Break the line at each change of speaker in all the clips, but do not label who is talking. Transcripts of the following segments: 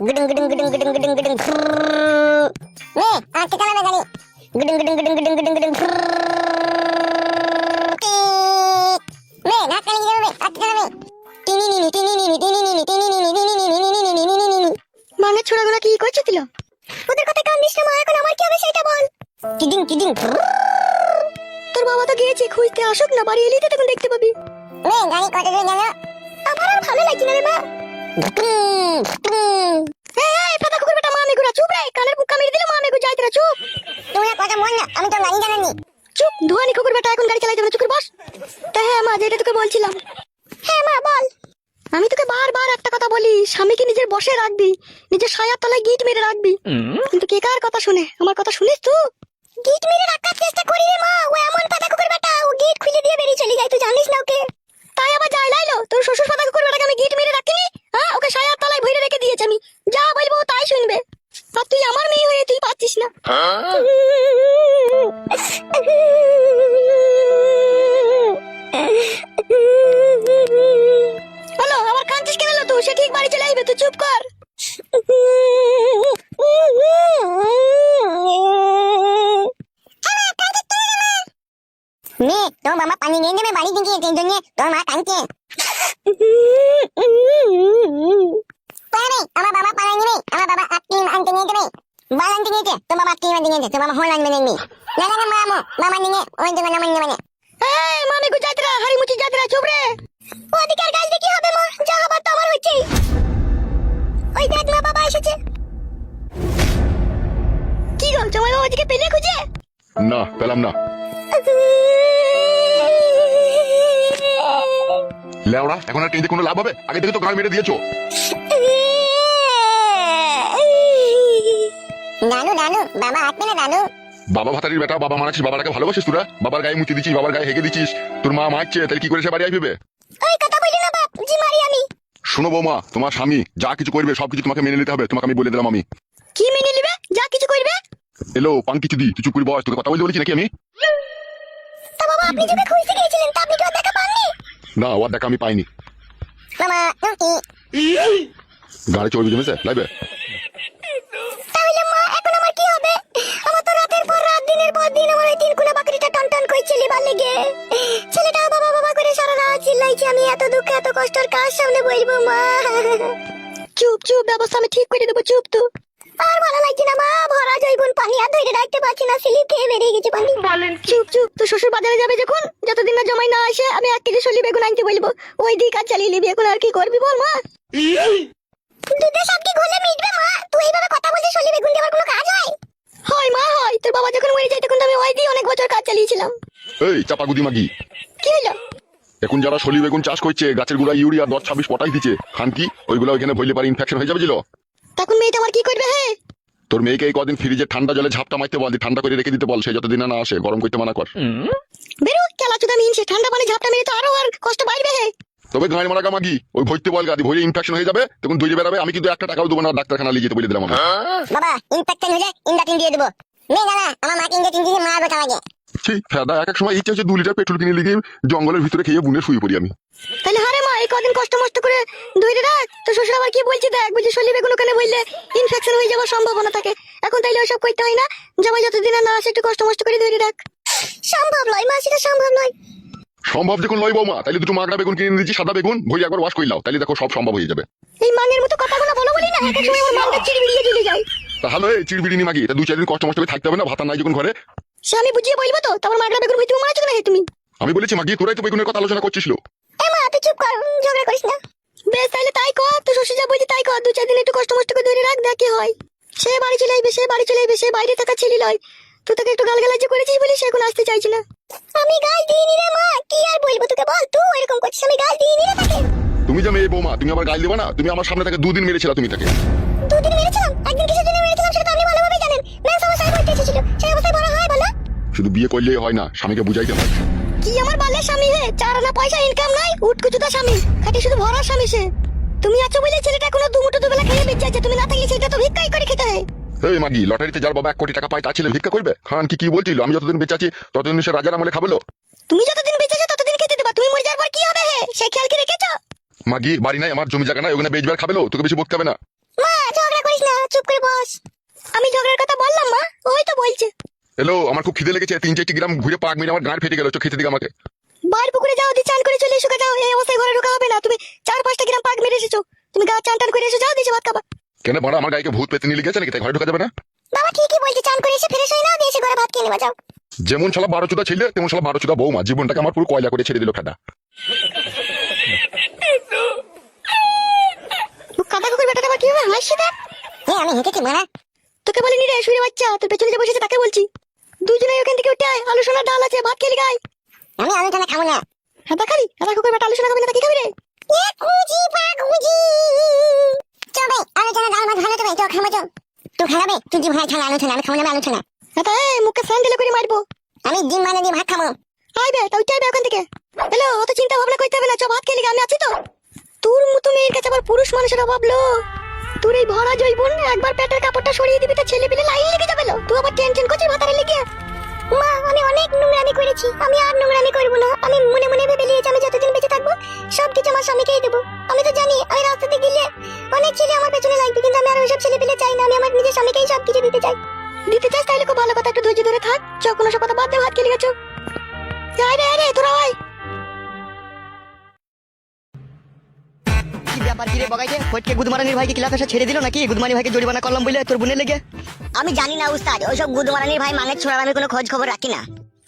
গুডুং গুডুং গুডুং গুডুং গুডুং গুডুং নে আটকে চালাবে গাড়ি গুডুং গুডুং গুডুং গুডুং গুডুং গুডুং নে না চালিয়ে যাবে আটকে চালাবে টিনি নিনি টিনি নিনি টিনি নিনি টিনি নিনি টিনি নিনি টিনি নিনি টিনি নিনি
মানের ছোড়াগুলো কি করছিল?
ওদের কথা কান দিস না মা, এখন আমার কি হবে সেটা বল। কিডিং কিডিং
তোর বাবা তো গিয়েছে, খুঁজতে আসুক না, বাড়ি এলেই তো তখন দেখতে পাবি।
নে গাড়ি কত দূর জানো? আমার আর ভালো লাগছে না রে মা।
এই ফাটা কুকুর বেটা, মা মেগুরা চুপ রে, কানের বুক কামিয়ে দিলে মা মেগু যাইতে রে, চুপ।
তোমরা কথা বল না, আমি তো গাড়ি জানানি।
চুপ ধোয়ানি কুকুর বেটা, এখন গাড়ি চালাইতে হবে, চুপ করে বস। হ্যাঁ মা, যেটা তোকে বলছিলাম।
হ্যাঁ মা বল।
আমি তোকে বারবার একটা কথা বলি, স্বামীকে নিজের বসে রাখবি, নিজের সায়ার তলায় গিট মেরে রাখবি, কিন্তু কে কার কথা শুনে? আমার কথা শুনিস তুই?
গিট মেরে রাখার চেষ্টা করি রে মা, ও এমন পাতা কুকুর বেটা, ও গিট খুলে দিয়ে বেরিয়ে চলে যায়, তুই জানিস না ওকে?
তাই আবার যাই লাইলো, তোর শ্বশুর পাতা কুকুর বেটাকে আমি গিট মেরে রাখিনি? হ্যাঁ, ওকে সায়ার তলায় ভরে রেখে দিয়েছি আমি, যা বলবো ও তাই শুনবে। আর তুই আমার মেয়ে হয়ে তুই পাচ্ছিস না। হ্যালো, আবার কাঁদছিস কেন? তুই সে ঠিক বাড়ি চলে আসবে, তুই চুপ কর।
নে তোর মামা পানি নিয়ে নেবে বাড়ি থেকে, সেই জন্য তোর মা কাঁদছে। আমার বাবা পানি নেবে, আমার বাবা আইসক্রিম আনতে নিয়ে যাবে, বল আনতে নিয়েছে, তোর বাবা আইসক্রিম আনতে নিয়েছে, তোর বাবা হল আনবে নেই না না না মামা নিয়ে ওই দোকানে আমার নেবে না।
এই মামি গুজাতরা, হাড়ি মুচি জাতরা, চুপ রে।
ওদিকের গাছ দেখি হবে মা, যা হবার তো আমার হচ্ছে। ওই দেখ মা, বাবা এসেছে।
কি গো, তোমার বাবা ওদিকে পেলে খুঁজে?
না পেলাম না। লেওড়া, এখন আর টেনে কোনো লাভ হবে? আগে থেকে তো গাল মেরে দিয়েছো।
নানু নানু, বাবা আসবে না নানু।
বাবা ভাতারির বেটা, বাবা মারাছিস, বাবাটাকে ভালোবাসিস তোরা? বাবার গায়ে মুতি দিচ্ছিস, বাবার গায়ে হেগে দিচ্ছিস, তোর মা মারছে, তাহলে কি করে সে বাড়ি আসবে?
ওই কথা বলি না বাপ, জি মারি আমি।
শোনো বৌমা, তোমার স্বামী যা কিছু করবে সবকিছু তোমাকে মেনে নিতে হবে, তোমাকে আমি বলে দিলাম। আমি
কি মেনে নিবে? যা কিছু করবে।
এলো পান কিছু দি, তুই চুপ করে বস, তোকে কথা বলতে বলেছি নাকি আমি?
তা বাবা আপনি যখন খুঁজতে গিয়েছিলেন, তা আপনি তো আর দেখা পাননি?
না, ওর দেখা আমি পাইনি।
মামা
গাড়ি চড়বি জমেছে লাইবে।
তাহলে মা এখন আমার কি হবে? আমার তো রাতের পর রাত, দিনের পর দিন আমার এই তিন কুলা বাকরিটা টন টন করছে লিবার লেগে। ছেলেটা বাবা বাবা করে সারা রাত চিল্লাইছে, আমি এত দুঃখ এত কষ্টের কার সামনে বলবো মা?
চুপ চুপ, ব্যবস্থা আমি ঠিক করে দেবো, চুপ তো।
আর ভালো লাগছে না মা, ভরা জৈবন পানি আর ধরে রাখতে পারছি না, স্লিপ খেয়ে বেরিয়ে গেছে পানি।
চুপ চুপ, তো শ্বশুর বাজারে যাবে যখন, যতদিন না জমাই না আসে আমি 1 কেজি সলি বেগুন আনতে বলবো, ওই দিক আর চালিয়ে নিবি। এখন আর কি করবি বল মা?
দুধে সব কি ঘোলে মিটবে মা? তুই এইভাবে কথা বলছিস, সলি বেগুন দিয়ে আমার কোনো কাজ হয়?
হয় মা হয়, তোর বাবা যখন মরে যায় তখন তো আমি ওই দিয়ে অনেক বছর কাজ চালিয়েছিলাম।
এই চাপাগুদি মাগি,
কি হলো?
এখন যারা সলি বেগুন চাষ করছে, গাছের গোড়া ইউরিয়া 10-26 পটাই দিচ্ছে, খান কি ওইগুলো ওইখানে ভইলে পারে ইনফেকশন হয়ে যাবে।
তখন মেয়েটা আমার কি করবে? হে,
তোর মেয়েকে এই কদিন ফ্রিজে ঠান্ডা জলে ঝাপটা মারতে বল, ঠান্ডা করে রেখে দিতে বল, সে যতদিন না আসে গরম করতে মানা কর।
বেরো খেলা চুদা মিনছে, ঠান্ডা পানি ঝাপটা মেরে তো আরো আর কষ্ট বাড়বে। হে,
তবে গাঁয়ের মারা মাগি ওই ভইতে বল, গাদি ভইলে ইনফেকশন হয়ে যাবে, তখন দৌড়ে বেরাবে, আমি কিন্তু 1 টাকাও দেবো না, ডাক্তারখানা নিয়ে যেতে বলে দিলাম আমি।
বাবা ইনফেকশন হলে ইনডাটিন দিয়ে দেবো। নে না আমার মাকে ইনডাটিন দিয়ে মারবে তার আগে।
সেই ফেদা এক সময় ইচ্ছে হচ্ছে 2 লিটার পেট্রোল কিনে লিখে জঙ্গলের ভিতরে খেয়ে বুনে শুয়ে পড়ি আমি।
তাহলে হারে মা, এই কদিন কষ্ট মষ্ট করে ধরে রাখ, তো শ্বশুর আবার কি বলছে দেখ, বুঝি সলি বেগুন ওখানে বললে ইনফেকশন হয়ে যাওয়ার সম্ভাবনা থাকে। এখন তাইলে ওসব করতে হয় না, জামাই যতদিন না আসে একটু কষ্ট মষ্ট করে ধরে রাখ।
সম্ভব নয় মা, সেটা সম্ভব নয়।
সম্ভব যখন লয় বৌমা, তাহলে 2 মাগড়া বেগুন কিনে দিচ্ছি, সাদা বেগুন ভই একবার ওয়াশ করে লাও, তাহলে দেখো সব সম্ভব হয়ে যাবে।
এই মানের মতো কথাগুলো বলো বলি না, এক এক সময় আমার মালটা চিড়বিড়িয়ে চলে যায়।
তাহলে এই চিড়বিড়ি মাগি, এটা 2-4 দিন কষ্ট মষ্ট করে থাকতে হবে না, ভাতা নাই যখন ঘরে।
সে আমি বুঝিয়ে বলবো তো, তারপর মাগড়া বেগুন হইতে মারা চলে তুমি।
আমি বলেছি মাগি, তোরাই তো বেগুনের কথা আলোচনা করছিস।
এ মা তুই চুপ কর, ঝগড়া করিস না।
বেশ তাইলে তাই কর, তো শ্বশুর যা বলছে তাই কর, 2-4 দিন একটু কষ্ট মষ্ট করে ধরে রাখ, দেখ কি হয়। সে বাড়ি চলে আসবে, সে বাড়ি চলে আসবে, সে বাইরে থাকা ছেলে লয়। তুই তাকে একটু গালগালাজ করেছিস বলে সে এখন আসতে চাইছে না।
আমি গাল দিইনি রে মা, কি আর বলবো তোকে বল, তুই এরকম করছিস, আমি গাল দিইনি রে তাকে।
তুমি যে মেয়ে বৌমা, তুমি আবার গাল দিবা না? তুমি আমার সামনে থেকে 2 দিন মেরেছিলা তুমি তাকে।
2 দিন মেরেছিলাম, একদিন কিসের জন্য মেরেছিলাম সেটা আপনি ভালোভাবে জানেন। মেয়ে সমস্যায় পড়তে এসেছিল, সেই অবস্থায় বড় হয় বলো?
শুধু বিয়ে করলেই হয় না, স্বামীকে বুঝাইতে হয়।
কি আমার বালের স্বামী হে, 4 আনা পয়সা ইনকাম নাই, উটকুচুদা স্বামী, খাটি শুধু ভরার স্বামী সে। তুমি আছো বলে ছেলেটা কোনো দুমুটো দুবেলা খেয়ে বেঁচে আছে, তুমি না থাকলে সেটা তো ভিক্ষাই করে খেতে হয়।
এই মাগি, লটারিতে যার বাবা 1 কোটি টাকা পায় তার ছেলে ভিক্ষা করবে? খান কি বলছিল? আমি যতদিন বেঁচে আছি ততদিন সে রাজার আমলে খাবেলো।
তুমি যতদিন বেঁচে আছো ততদিন খেতে দেবা, তুমি মরে যাওয়ার পর কি হবে হে, সে খেয়াল কি রেখেছো?
মাগি বাড়ি নাই, আমার জমি জায়গা নাই, ওখানে বেচবার খাবেলো, তোকে বেশি বকতে হবে না।
মা ঝগড়া করিস না, চুপ করে বস।
আমি ঝগড়ার কথা বললাম মা, ওই তো বলছে।
এলো, আমার খুব খিদে লেগেছে, 3-4 গ্রাম ঘুরে পাক মেরে আমার গাঁট ফেটে গেল, খেতে দিকে আমাকে।
বাইরে পুকুরে যাও, দি চান করে চলে এসো যাও। এই অবস্থায় ঘরে ঢোকা হবে না। তুমি 4-5টা গ্রাম পাক মেরে এসেছো, তুমি গা চান টান করে এসো যাও, দিছে ভাত খাবা।
কেন বড় আমার গায়ে ভূত পেতে নিয়ে গেছে নাকি, তাই ঘরে ঢোকা যাবে না?
বাবা ঠিকই বলছে, চান করে এসে ফ্রেশ হয়ে না দিয়ে এসে ঘরে ভাত খেয়ে নেবা যাও।
যেমন শালা 12 চোদা ছেলে তেমন শালা 12 চোদা বৌমা, জীবনটাকে আমার পুরো কয়লা করে ছেড়ে দিল ফেটা।
কাদা কুকুর বেটাটা আবার কিভাবে হাসছে দেখ।
হ্যাঁ আমি হেঁটেছি মারা।
তোকে বলিনি রে শুয়ে বাচ্চা, তোর পেছনে যে বসেছে তাকে বলছি। দুজনে ওখান থেকে উঠে আয়, আলু সোনার ডাল আছে, ভাত খেলি গায়।
আমি আলু টানা খাবো না।
হ্যাঁ দেখালি, কাদা কুকুর বেটা আলু সোনা খাবি না, তা কি খাবি রে?
এ কুজি পাকুজি। চল ভাই, আলু টানা ডাল ভাত ভালো তো ভাই, চল খাবো চল। তুই খাবে, তুই জি ভাই ছানা আলু টানা, আমি খাবো না আলু টানা।
হ্যাঁ তা এই মুখে স্যান্ডেল করে মারবো।
আমি ডিম মানে দিয়ে ভাত খাবো।
আইবে তা উঠে আইবে ওখান থেকে। হ্যালো, অত চিন্তা ভাবনা করতে হবে না, চ ভাত খেলি গা, আমি আছি তো। তোর মতো মেয়ের কাছে আবার পুরুষ মানুষের অভাব লো। তোর এই ভরা জৈবন একবার পেটের কাপড়টা সরিয়ে দিবি তো ছেলে পেলে লাইন লেগে যাবে লো। তুই আবার টেনশন করছিস ভাতারে লেগে।
মা আমি অনেক নোংরামি করেছি, আমি আর নোংরামি করবো না। আমি মনে মনে ভেবে নিয়েছি আমি যতদিন বেঁচে থাকবো সবকিছু আমার স্বামীকেই দেবো। আমি তো জানি আমি রাস্তাতে গেলে অনেক ছেলে আমার পেছনে লাগবে, কিন্তু আমি আর ওইসব ছেলে পেলে চাই না। আমি আমার নিজের স্বামীকেই সবকিছু দিতে চাই।
দিতে চাস তাইলে খুব ভালো কথা, একটু ধৈর্য ধরে থাক। চ কোনো সব কথা বাদ দে, ভাত খেলি গেছো। আয় রে আয় রে, তোরা আয়। কি ব্যাপার কি রে বগাইছে? ফটকে গুদমারানির ভাইকে ক্লাস আসা ছেড়ে দিল নাকি? গুদমানি ভাইকে জরিমানা করলাম বলে তোর বোনের লেগে?
আমি জানি না উস্তাদ, ওইসব গুদমারানির ভাই মানের ছোড়ার আমি কোনো খোঁজ খবর রাখি না।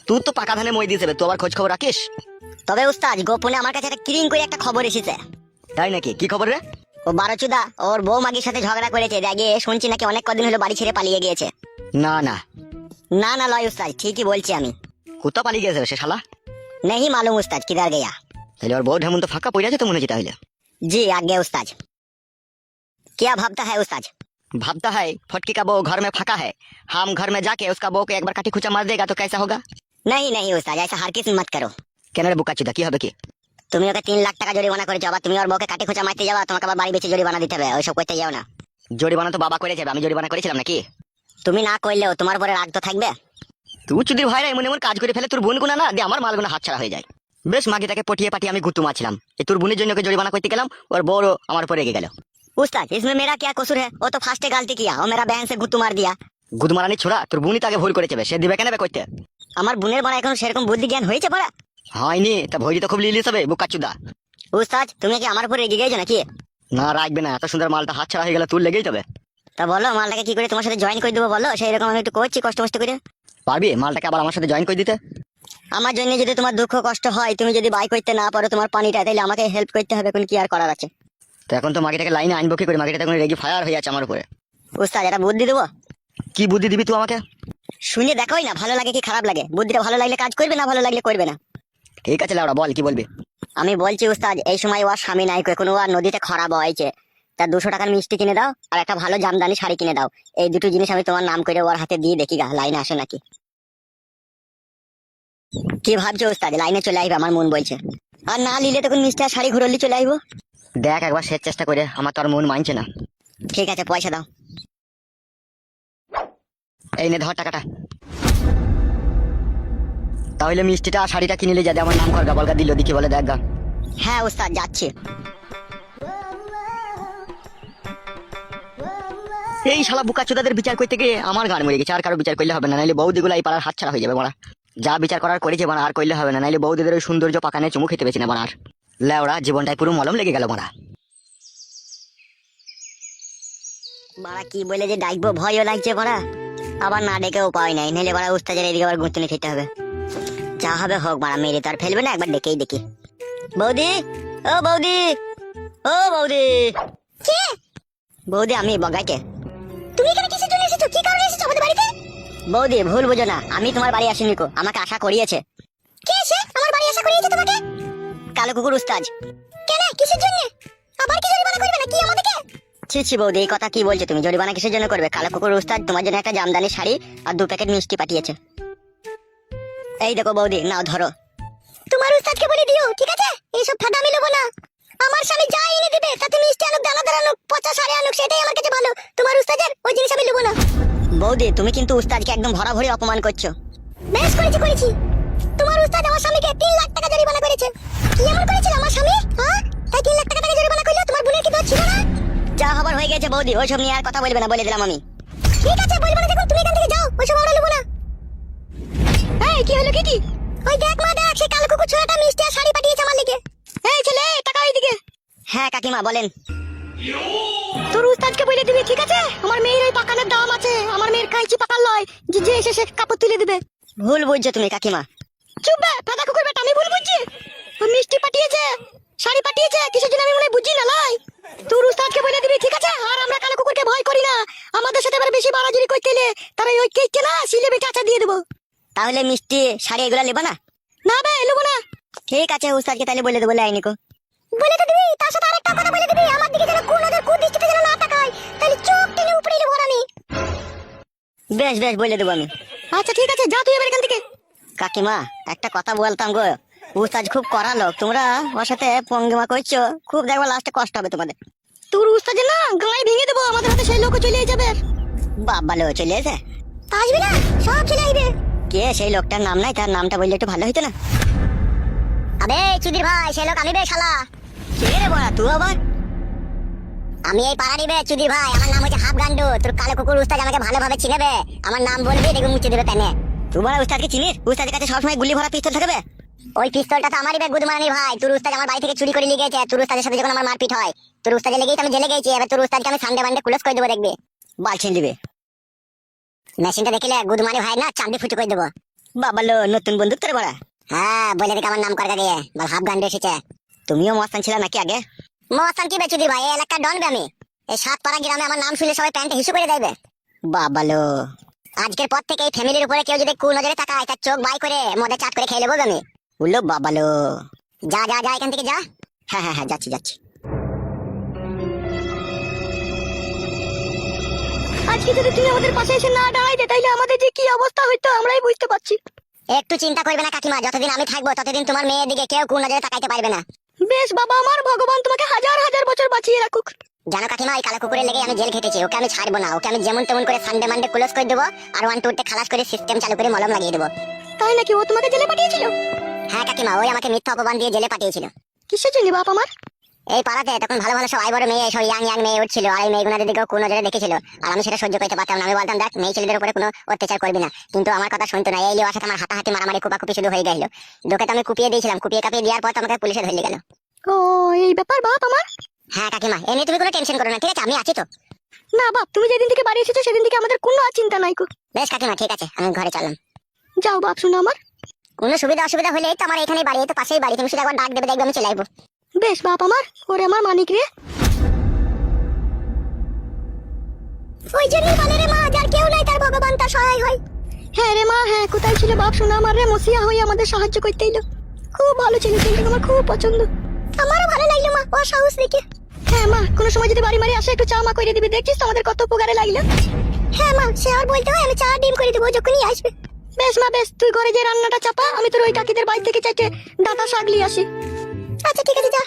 তুই তো পাকা ধানে মই দিয়ে দেবে, তুই আবার খোঁজ খবর রাখিস?
তবে উস্তাদ গোপনে আমার কাছে একটা কিরিং করে একটা খবর এসেছে।
তাই নাকি? কি খবর রে?
ও বারোচুদা ওর বউ মাগির সাথে ঝগড়া করেছে, রেগে শুনছি নাকি অনেক কদিন হলো বাড়ি ছেড়ে পালিয়ে গিয়েছে।
না না
না না লয় উস্তাদ, ঠিকই বলছি আমি।
কোথা পালিয়ে গেছে সে শালা?
नहीं मालूम उस्ताद किधर गया।
তাহলে ওর বউ ঢেমন তো ফাঁকা পড়ে আছে তো মনে হচ্ছে তাহলে।
जी आगे उस्ताद। क्या भाबता है उस्ताद?
भाबता है फटकी का बहू घर में फाका है, हम घर में जाके उसका बहू को एक बार काटी खुचा मार देगा तो कैसा होगा?
नहीं नहीं उस्ताद, ऐसा हर किसी मत करो।
কেন রে বুকাচুদা, কি হবে কি?
তুমি ওকে 3 লাখ টাকা জরিমানা করেছো, আবার তুমি ওর বউকে কাটি খোঁচা মারতে যাবা, তোমাকে আবার বাড়ি বেচে জরিমানা দিতে হবে। ওইসব করতে যাও না।
জরিমানা তো বাবা করে যাবে, আমি জরিমানা করেছিলাম নাকি?
তুমি না করলেও তোমার উপরে রাগ তো থাকবে।
তুই চুদির ভাইরা এমন এমন কাজ করে ফেলে তোর বোন গুনা না দিয়ে আমার মাল গুনা হাতছাড়া হয়ে যায়। বেশ মাগিটাকে পটিয়ে পাটিয়ে আমি গুতু মারছিলাম, এই তোর বোনের জন্য ওকে জরিমানা করতে গেলাম, ওর বড় আমার উপরে রেগে গেল।
उस्ताद इसमें मेरा क्या कसूर है? वो तो फास्ट गलती किया और मेरा बहन से गुत्तू मार दिया।
গুদমারানি ছোড়া, তোর বোনই তাকে ভুল করেছে, সে দিবে কেন করতে?
আমার বোনের বড় এখন সেরকম বুদ্ধি জ্ঞান হয়েছে বড়?
হয়নি তা ভৈরি তো খুব লিলিস হবে বুকাচুদা।
उस्ताद তুমি কি আমার উপর রেগে গেছো নাকি?
না রাখবে না, এত সুন্দর মালটা হাতছাড়া হয়ে গেলে তোর লেগেই তবে।
তা বলো মালটাকে কি করে তোমার সাথে জয়েন করে দেবো বলো, সেই রকম আমি একটু করছি কষ্ট মষ্ট করে।
পারবি মালটাকে আবার আমার সাথে জয়েন করে দিতে?
আমার জন্য যদি তোমার দুঃখ কষ্ট হয়, তুমি যদি বাই করতে না পারো তোমার পানিটা, তাহলে আমাকে হেল্প করতে হবে, কোন কি আর করার আছে।
তো এখন তো মাগিটাকে লাইনে আনবো কি করে? মাগিটা তখন রেগে ফায়ার হয়ে যাচ্ছে আমার উপরে।
উস্তাদ এটা বুদ্ধি দেবো।
কি বুদ্ধি দিবি তুই আমাকে?
শুনে দেখোই না ভালো লাগে কি খারাপ লাগে, বুদ্ধিটা ভালো লাগলে কাজ করবে, না ভালো লাগলে করবে না।
ঠিক আছে লাউড়া বল কি বলবি?
আমি বলছি উস্তাদ এই সময় ওর স্বামী নাই, কোনো আর নদীতে খরা বইছে, তার 200 টাকার মিষ্টি কিনে দাও আর একটা ভালো জামদানি শাড়ি কিনে দাও। এই দুটো জিনিস আমি তোমার নাম করে ওর হাতে দিয়ে দেখি গা লাইনে আসে নাকি। কি ভাবছো উস্তাদ? লাইনে চলে আসবে আমার মন বলছে, আর না নিলে তখন মিষ্টি আর শাড়ি ঘুরলি চলে আসবো।
দেখ একবার শেষ চেষ্টা করে, আমার তো আর মন মানছে না।
ঠিক আছে পয়সা দাও।
এই নে ধর টাকাটা। তাহলে মিষ্টিটা আর শাড়িটা কিনে নিয়ে যাতে আমার নাম কর গা, বলগা দিল দেখি বলে দেখ গা।
হ্যাঁ উস্তাদ যাচ্ছি।
এই শালা বুকাচোদাদের বিচার করতে গিয়ে আমার গান মরে গেছে, আর কারো বিচার করলে হবে না, নাইলে বৌদিগুলো এই পাড়ার হাতছাড়া হয়ে যাবে বড়া। যা বিচার করার করেছে বড়া, আর করলে হবে না, নাইলে বৌদিদের ওই সৌন্দর্য পাকানে চুমু খেতে পেয়েছি না বড়া। আর লেওড়া জীবনটাই পুরো মলম লেগে গেল বড়া।
বাড়া কি বলে যে ডাকবো ভয়ও লাগছে বড়া, আবার না ডেকে উপায় নাই, নাহলে বড়া উস্তাদের এদিকে আবার গুঁতুনি খেতে হবে। যা হবে হোক বড়া, মেরে তো আর ফেলবে না, একবার ডেকেই দেখি। বৌদি ও বৌদি, ও বৌদি। কে? বৌদি আমি বগাইকে। তুমি এখানে কিসের জন্য এসেছো? কি কারণে এসেছো আমাদের বাড়িতে? বৌদি ভুল বুঝো না, আমি তোমার বাড়ি আসিনি কো, আমাকে আশা করিয়েছে। কে সে আমার বাড়ি আশা করিয়েছে তোমাকে? কালো কুকুর উস্তাদ। কেন কিসের জন্য? আবার কি জরিমানা করবে নাকি আমাদেরকে? ছি ছি বৌদি এই কথা কি বলছো তুমি? জরিমানা কিসের জন্য করবে? কালো কুকুর উস্তাদ তোমার জন্য একটা জামদানি শাড়ি আর 2 প্যাকেট মিষ্টি পাঠিয়েছে। এই দেখো বৌদি নাও ধরো। তোমার উস্তাদকে বলে দিও ঠিক আছে, এইসব ফাঁদামি নেবো না। আমার স্বামী যা এনে দেবে তাতে মিষ্টি আনুক দানাদার আনুক পচা সারে আনুক সেটাই আমার কাছে ভালো, তোমার উস্তাদের ওই জিনিস আমি নেবো না। বৌদি তুমি কিন্তু উস্তাদকে একদম ভরা ভরি অপমান করছো। বেশ করেছি। তোমার উস্তাদ আমার স্বামীকে 3 লাখ টাকা জরিমানা করেছে। কি এমন করেছিল আমার স্বামী? হ্যাঁ তাই 3 লাখ টাকা জরিমানা করলে তোমার বোনের কি দোষ ছিল না?
যা হবার হয়ে গেছে বৌদি, ওইসব নিয়ে আর কথা বলবে না, বলে দিলাম আমি।
ঠিক আছে বলবো না যখন, তুমি এখান থেকে যাও, ওইসব আমরা নেবো না।
এই কি হলো কি?
ওই দেখ মা দেখ, সে কালো কুকুর ছোড়াটা মিষ্টি আর শাড়ি পাঠিয়েছে আমার লিগে।
এই ছেলে টাকা এইদিকে। হ্যাঁ কাকিমা বলেন। তোর উস্তাদকে বলে দিবি ঠিক আছে, আমার মেয়ের ওই পাকানের দাম আছে, আমার মেয়ের কাইচি পাকার লয়, যে যে এসে সে কাপড় তুলে দিবে। ভুল বুঝছো তুমি কাকিমা। চুপ বে ফাটা কুকুর বেটা, আমি ভুল বুঝছি? ও মিষ্টি পাঠিয়েছে, শাড়ি পাঠিয়েছে, কিসের জন্য আমি মনে হয় বুঝি না লাই। তোর উস্তাদকে বলে দিবি ঠিক আছে। আর আমরা কালো কুকুরকে ভয় করি না, আমাদের সাথে এবার বেশি বাড়াজুরি করতে এলে তারা ওই কেককে না সিলে বেটে আচা দিয়ে দেবো। তাহলে মিষ্টি শাড়ি এগুলা নেবা না? না বে নেবো না। ঠিক আছে উস্তাদকে তাহলে বলে দেবো লাইনিকো।
বলে তো দিবি, তার সাথে আরেকটা কথা বলে দিবি, আমার দিকে যেন কোন নজর কোন দৃষ্টিতে যেন না তাকায়, তাহলে চোখ টেনে উপরে নেবো আমি।
বেশ বেশ বলে দেবো আমি। আচ্ছা ঠিক আছে, যা তুই এবার এখান থেকে। কাকিমা একটা কথা বলতাম গো, উস্তাদ খুব কড়া লোক, তোমরা ওর সাথে পঙ্গিমা করছো, খুব দেখবা লাস্টে কষ্ট হবে তোমাদের। তোর উস্তাদে না গায়ে ভেঙে দেবো, আমাদের হাতে সেই লোক চলে যাবে। বাবা লো চলে এসে
আসবি না, সব চলে আসবে।
কে সেই লোকটার নাম নাই, তার নামটা বললে একটু ভালো হইতো না?
আবে চুদির ভাই, সে লোক আমি বে শালা।
কে রে বড়া তুই আবার?
আমি এই পাড়ারই বে চুদির ভাই, আমার নাম হচ্ছে হাফ গান্ডু। তোর কালো কুকুর উস্তাদ আমাকে ভালোভাবে চিনেবে, আমার নাম বলবি দেখবে মুছে দেবে প্যানে।
তোমার উস্তাদকে চিনিস? উস্তাদের কাছে সবসময় গুলি ভরা পিস্তল থাকবে।
ওই পিস্তলটা তো আমারই বে গুদমানি ভাই। তোর উস্তাদ আমার বাড়ি থেকে চুরি করে নিয়ে গেছে, তোর উস্তাদের সাথে যখন আমার মারপিট হয়, তোর উস্তাদে লেগেই তো আমি জেলে গেছি। এবার তোর উস্তাদকে আমি সানডে মানডে ক্লোজ করে দেবো দেখবি।
বালছিন দিবে
মেশিনটা দেখলে গুদমানি ভাই না চাঁদি ফুটে করে দেবো।
বাবা লো নতুন বন্দুক তোর বড়া।
হ্যাঁ বলে দেখ আমার নাম কর গিয়ে বল, হাফ গান্ডু এসেছে।
তুমিও মস্তান ছিল নাকি আগে?
মস্তান কি বে চুদির ভাই, এই এলাকার ডন বে আমি। এই 7 পাড়া গ্রামে আমার নাম শুনলে সবাই প্যান্টে হিসু করে দেবে।
বাবা লো
আজকের পর থেকে এই ফ্যামিলির উপরে কেউ যদি কোন নজরে তাকায়, তার চোখ বাই করে মদে চাট করে খেয়ে নেবো আমি।
উল্লো বাবা লো।
যা যা যা এখান থেকে যা।
হ্যাঁ হ্যাঁ হ্যাঁ যাচ্ছি যাচ্ছি। আজকে যদি তুমি আমাদের পাশে এসে না দাঁড়াইতে, তাইলে আমাদের যে কি অবস্থা হইতো আমরাই বুঝতে পারছি।
একটু চিন্তা করবে না কাকিমা, যতদিন আমি থাকবো ততদিন তোমার মেয়ের দিকে কেউ কোন নজরে তাকাইতে পারবে না।
বেশ বাবা আমার, ভগবান তোমাকে হাজার হাজার বছর বাঁচিয়ে রাখুক।
জানো কাকিমা, এই কালো কুকুরের লেগে আমি জেল খেটেছি, ওকে আমি ছাড়বো না। ওকে আমি যেমন তেমন করে সানডে মানডে ক্লোজ করে দেবো, আর 1 2 খালাস করে সিস্টেম চালু করে মলম লাগিয়ে দেবো।
তাই নাকি? ও তোমাকে জেলে পাঠিয়েছিল?
হ্যাঁ কাকিমা, ওই আমাকে মিথ্যা অপমান দিয়ে জেলে পাঠিয়েছিল।
কিসের জন্য বাপ আমার?
এই পাড়াতে তখন ভালো ভালো সব আইবড় মেয়ে, সব ইয়াং ইয়াং মেয়ে উঠছিল, আর এই মেয়েগুলোর দিকেও কোন নজরে দেখেছিল, আর আমি সেটা সহ্য করতে পারতাম না। আমি বলতাম দেখ মেয়ে ছেলেদের উপরে কোনো অত্যাচার করবি না, কিন্তু আমার কথা শুনতো না। এই লিওয়ার সাথে আমার হাতাহাতি মারামারি কুপাকুপি শুরু হয়ে গেল। দোকে তো আমি কুপিয়ে দিয়েছিলাম, কুপিয়ে কাপিয়ে দেওয়ার পর তো আমাকে পুলিশে ধরে গেল।
ও এই ব্যাপার বাপ আমার।
হ্যাঁ কাকিমা, এ নিয়ে তুমি কোনো টেনশন করো না, ঠিক আছে? আমি আছি তো।
না বাপ, তুমি যেদিন থেকে বাড়ি এসেছো সেদিন থেকে আমাদের কোনো চিন্তা নাই কো।
বেশ কাকিমা ঠিক আছে, আমি ঘরে চললাম।
যাও বাপ শুনো আমার।
কোনো সুবিধা অসুবিধা হলে তো আমার এখানেই বাড়ি, এই তো পাশেই বাড়ি, তুমি শুধু একবার ডাক দেবে দেখবে আমি চলে আসবো।
বেশ বাপ আমার, ওরে আমার মানিক রে।
ওই জন্যই বলে রে মা, যার কেউ নাই তার ভগবান তার সহায় হয়।
হ্যাঁ রে মা হ্যাঁ, কোথায় ছিল বাপ শোনা আমার রে, মসিয়া হয়ে আমাদের সাহায্য করতে এলো। খুব ভালো ছিল, কিন্তু আমার খুব পছন্দ।
আমারও ভালো লাগলো মা, ও সাহস দেখে।
হ্যাঁ মা, কোনো সময় যদি বাড়ি মারি আসে একটু চা মা করে দিবি, দেখছিস তো আমাদের কত উপকারে লাগলো।
হ্যাঁ মা, সে আর বলতে হয়, আমি চা ডিম করে দেবো যখনই আসবে।
বেশ মা বেশ, তুই ঘরে যে রান্নাটা চাপা, আমি তোর ওই কাকিদের বাড়ি থেকে চাইতে ডাটা শাক নিয়ে আসি।
আচ্ছা ঠিক আছে, যা।